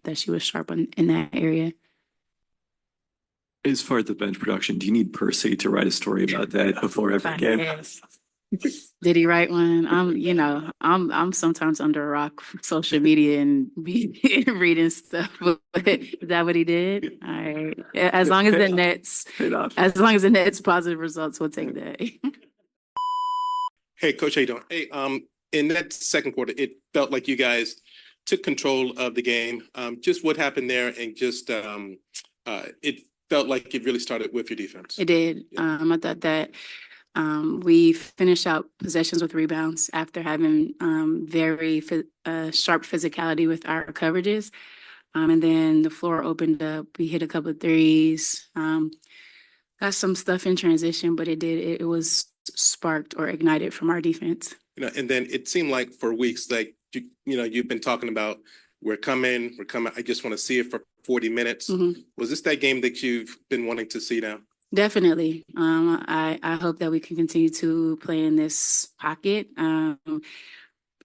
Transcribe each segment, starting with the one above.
that she was sharp in that area. As far as the bench production, do you need Percy to write a story about that before every game? Yes. Did he write one? I'm sometimes under a rock for social media and be reading stuff. But is that what he did? All right. As long as the Nets positive results, we'll take that. Hey, Coach, how you doing? Hey, in that second quarter, it felt like you guys took control of the game. Just what happened there, and just it felt like it really started with your defense. It did. I thought that we finished out possessions with rebounds after having very sharp physicality with our coverages. And then the floor opened up. We hit a couple of threes. Got some stuff in transition, but it was sparked or ignited from our defense. And then it seemed like for weeks, like you've been talking about, we're coming. I just want to see it for 40 minutes. Mm-hmm. Was this that game that you've been wanting to see now? Definitely. I hope that we can continue to play in this pocket.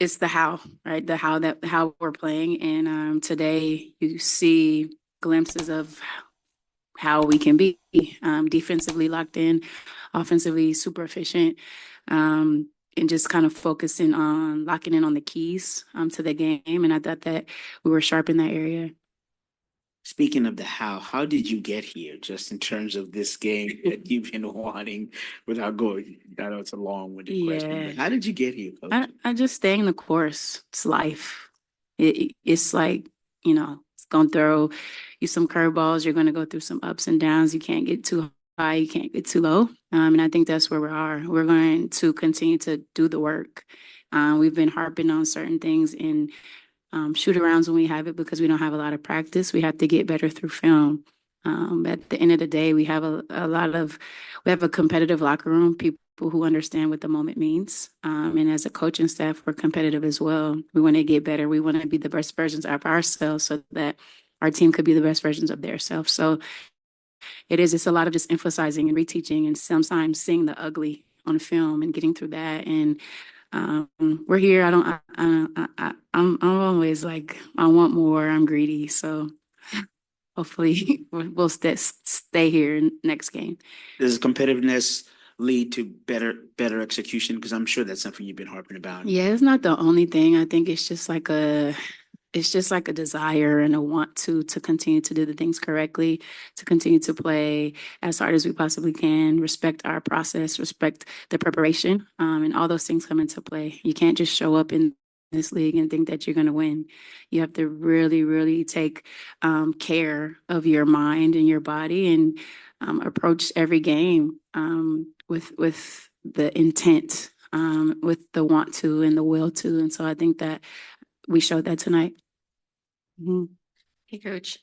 It's the how, right? How we're playing. And today you see glimpses of how we can be defensively locked in, offensively super efficient, and just kind of focusing on locking in on the keys to the game. And I thought that we were sharp in that area. Speaking of the how did you get here, just in terms of this game that you've been wanting without going? I know it's a long-winded question, but how did you get here, Coach? I just staying the course. It's life. It's like, it's going to throw you some curveballs. You're going to go through some ups and downs. You can't get too high. You can't get too low. And I think that's where we are. We're going to continue to do the work. We've been harping on certain things in shoot-arounds when we have it because we don't have a lot of practice. We have to get better through film. At the end of the day, we have a competitive locker room, people who understand what the moment means. And as a coaching staff, we're competitive as well. We want to get better. We want to be the best versions of ourselves so that our team could be the best versions of their self. So it's a lot of just emphasizing and reteaching and sometimes seeing the ugly on film and getting through that. And we're here. I'm always like, I want more. I'm greedy. So hopefully we'll stay here next game. Does competitiveness lead to better execution? Because I'm sure that's something you've been harping about. Yeah, it's not the only thing. I think it's just like a desire and a want to continue to do the things correctly, to continue to play as hard as we possibly can, respect our process, respect the preparation, and all those things come into play. You can't just show up in this league and think that you're going to win. You have to really, really take care of your mind and your body and approach every game with the intent, with the want to and the will to. And so I think that we showed that tonight. Mm-hmm. Hey, Coach.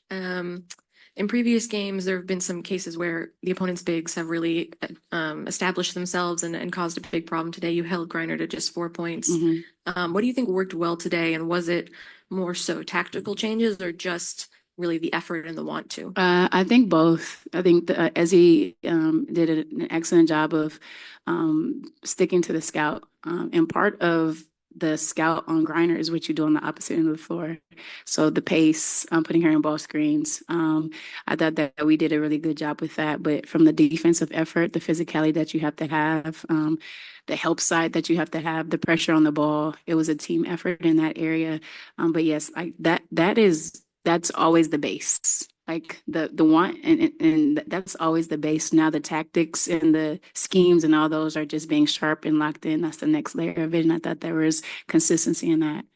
In previous games, there have been some cases where the opponent's bigs have really established themselves and caused a big problem. Today, you held Griner to just 4 points. Mm-hmm. What do you think worked well today? And was it more so tactical changes or just really the effort and the want to? I think both. I think Ezzy did an excellent job of sticking to the scout. And part of the scout on Griner is what you do on the opposite end of the floor. So the pace, putting her in ball screens. I thought that we did a really good job with that. But from the defensive effort, the physicality that you have to have, the help side that you have to have, the pressure on the ball, it was a team effort in that area. But yes, like that's always the base. Like the want and that's always the base. Now the tactics and the schemes and all those are just being sharp and locked in. That's the next layer of it. And I thought there was consistency in that.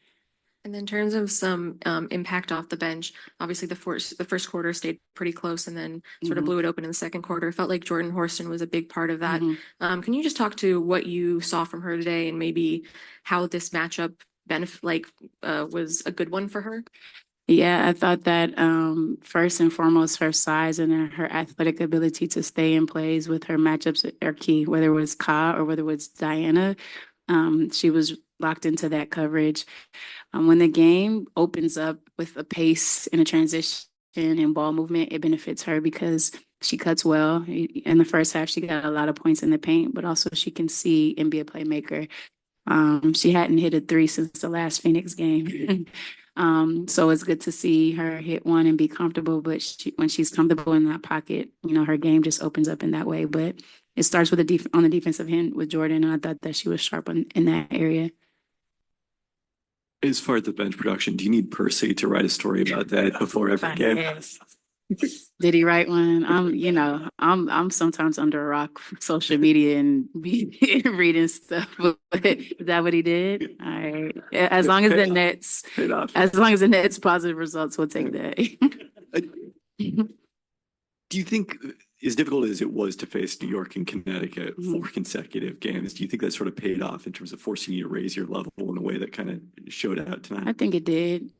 And then in terms of some impact off the bench, obviously the first quarter stayed pretty close and then sort of blew it open in the second quarter. It felt like Jordan Horston was a big part of that. Mm-hmm. Can you just talk to what you saw from her today and maybe how this matchup was a good one for her? Yeah, I thought that first and foremost, her size and her athletic ability to stay in plays with her matchups are key, whether it was Ka or whether it was Diana. She was locked into that coverage. When the game opens up with a pace and a transition and ball movement, it benefits her because she cuts well. In the first half, she got a lot of points in the paint, but also she can see and be a playmaker. She hadn't hit a three since the last Phoenix game. So it's good to see her hit one and be comfortable. But when she's comfortable in that pocket, her game just opens up in that way. But it starts with on the defensive end with Jordan, and I thought that she was sharp in that area. As far as the bench production, do you need Percy to write a story about that before every game? Yes. Did he write one? I'm sometimes under a rock for social media and be reading stuff. But is that what he did? All right. As long as the Nets positive results, we'll take that. Do you think, as difficult as it was to face New York and Connecticut 4 consecutive games, do you think that sort of paid off in terms of forcing you to raise your level in a way that kind of showed out tonight? I think it did,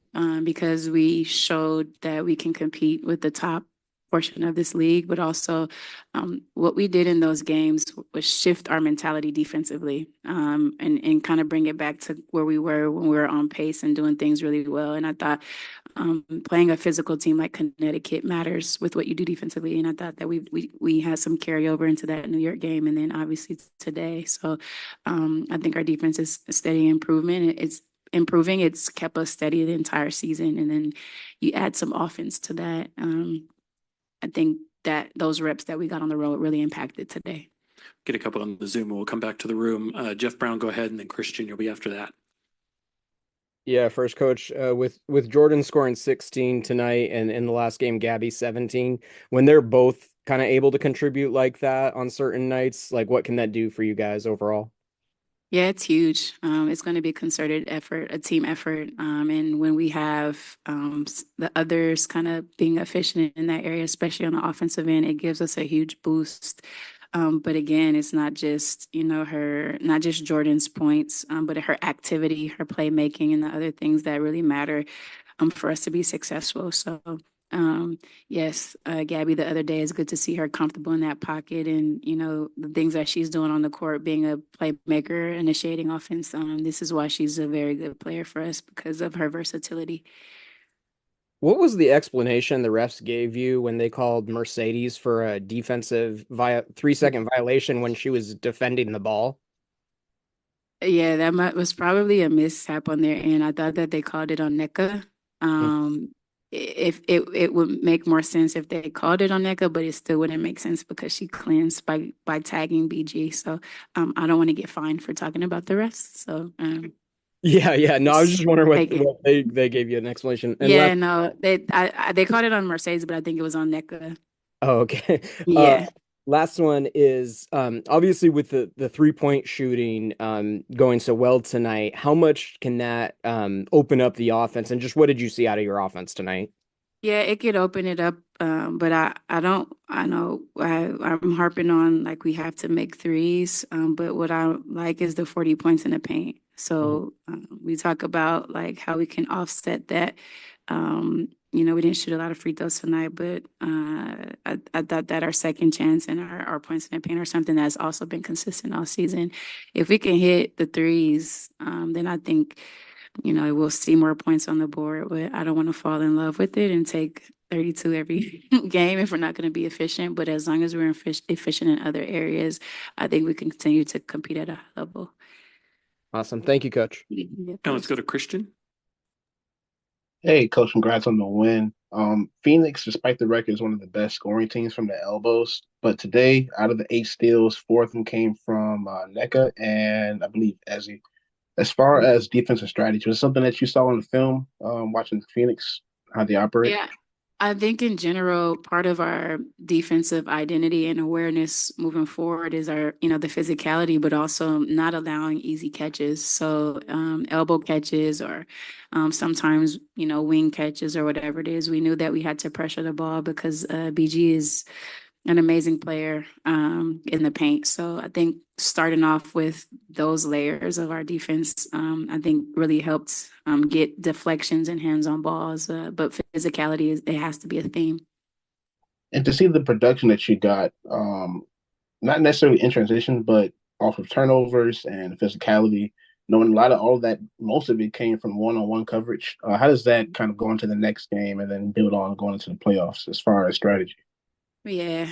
because we showed that we can compete with the top portion of this league, but also what we did in those games was shift our mentality defensively, and kind of bring it back to where we were when we were on pace and doing things really well. And I thought playing a physical team like Connecticut matters with what you do defensively. And I thought that we had some carryover into that New York game, and then obviously today. So I think our defense is a steady improvement. It's improving. It's kept us steady the entire season, and then you add some offense to that. I think that those reps that we got on the road really impacted today. Get a couple on the Zoom and we'll come back to the room. Jeff Brown, go ahead, and then Christian, you'll be after that. Yeah, first, Coach, with Jordan scoring 16 tonight and in the last game, Gabby 17, when they're both kind of able to contribute like that on certain nights, like what can that do for you guys overall? Yeah, it's huge. It's going to be a concerted effort, a team effort. And when we have the others kind of being efficient in that area, especially on the offensive end, it gives us a huge boost. But again, it's not just, not just Jordan's points, but her activity, her playmaking, and the other things that really matter for us to be successful. So yes, Gabby, the other day, it's good to see her comfortable in that pocket, and the things that she's doing on the court, being a playmaker, initiating offense. This is why she's a very good player for us, because of her versatility. What was the explanation the refs gave you when they called Mercedes for a defensive 3-second violation when she was defending the ball? Yeah, that was probably a mishap on their end. I thought that they called it on NECA. If it would make more sense if they called it on NECA, but it still wouldn't make sense because she cleansed by tagging BG. So I don't want to get fined for talking about the refs. So Yeah. No, I was just wondering what they gave you an explanation. And no, they called it on Mercedes, but I think it was on NECA. Oh, okay. Yeah. Last one is obviously with the 3-point shooting going so well tonight, how much can that open up the offense, and just what did you see out of your offense tonight? Yeah, it could open it up, but I know I'm harping on like we have to make threes, but what I like is the 40 points in the paint. So we talk about like how we can offset that. We didn't shoot a lot of free throws tonight, but I thought that our second chance and our points in the paint are something that's also been consistent all season. If we can hit the threes, then I think we'll see more points on the board, but I don't want to fall in love with it and take 32 every game if we're not going to be efficient. But as long as we're efficient in other areas, I think we can continue to compete at a high level. Awesome. Thank you, Coach. Now let's go to Christian. Hey, Coach, congrats on the win. Phoenix, despite the record, is one of the best scoring teams from the elbows. But today, out of the 8 steals, 4 of them came from NECA and I believe Ezzy. As far as defensive strategy, was it something that you saw in the film, watching Phoenix, how they operate? Yeah, I think in general, part of our defensive identity and awareness moving forward is our, the physicality, but also not allowing easy catches. So elbow catches or sometimes, wing catches or whatever it is. We knew that we had to pressure the ball because BG is an amazing player in the paint. So I think starting off with those layers of our defense, I think really helped get deflections and hands on balls. But physicality, it has to be a theme. And to see the production that you got, not necessarily in transition, but off of turnovers and physicality, knowing a lot of all of that, most of it came from one-on-one coverage. How does that kind of go into the next game and then build on going into the playoffs as far as strategy? Yeah,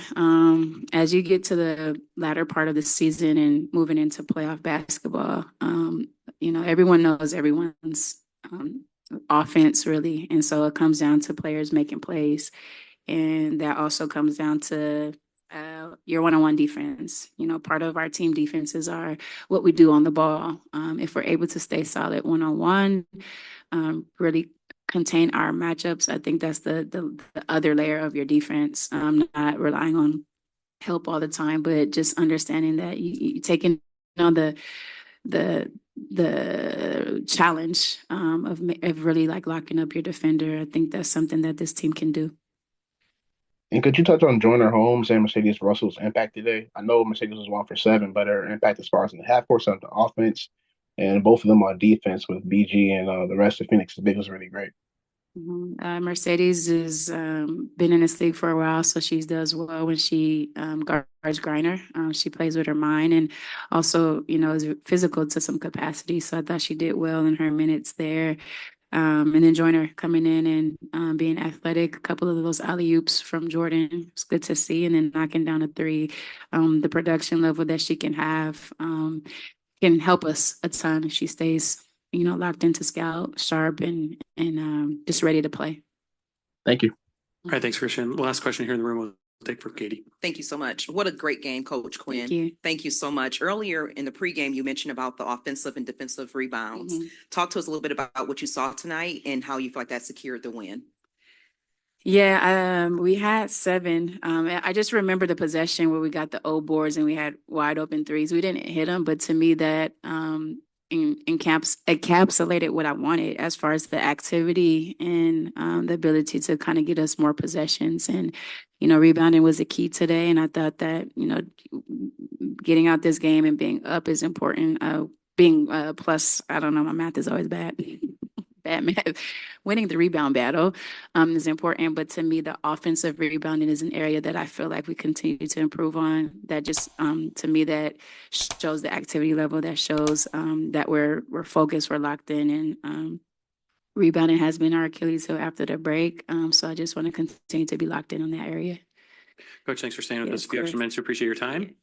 as you get to the latter part of the season and moving into playoff basketball, everyone knows everyone's offense really. And so it comes down to players making plays. And that also comes down to your one-on-one defense. You know, part of our team defenses are what we do on the ball. If we're able to stay solid one-on-one, really contain our matchups, I think that's the other layer of your defense. Not relying on help all the time, but just understanding that you taking on the challenge of really like locking up your defender. I think that's something that this team can do. And could you touch on Joyner Holmes and Mercedes Russell's impact today? I know Mercedes was 1 for 7, but her impact as far as in the half court on the offense, and both of them on defense with BG and the rest of Phoenix's big was really great. Mercedes has been in this league for a while, so she does well when she guards Griner. She plays with her mind and also, you know, is physical to some capacity. So I thought she did well in her minutes there. And then Joyner coming in and being athletic, a couple of those alley-oops from Jordan. It's good to see. And then knocking down a three, the production level that she can have can help us a ton if she stays, you know, locked into scout, sharp, and just ready to play. Thank you. All right, thanks, Christian. Last question here in the room we'll take from Katie. Thank you so much. What a great game, Coach Quinn. Thank you. Thank you so much. Earlier in the pregame, you mentioned about the offensive and defensive rebounds. Talk to us a little bit about what you saw tonight and how you feel like that secured the win. Yeah, we had 7. I just remember the possession where we got the O boards and we had wide open threes. We didn't hit them, but to me that encapsulated what I wanted as far as the activity and the ability to kind of get us more possessions. And, you know, rebounding was a key today. And I thought that, you know, getting out this game and being up is important. Being plus, I don't know, my math is always bad. Bad math. Winning the rebound battle is important, but to me, the offensive rebounding is an area that I feel like we continue to improve on. That just, to me, that shows the activity level. That shows that we're focused, we're locked in, and rebounding has been our Achilles heel after the break. So I just want to continue to be locked in on that area. Coach, thanks for staying with Yeah, us of a few extra course. minutes. We appreciate your time.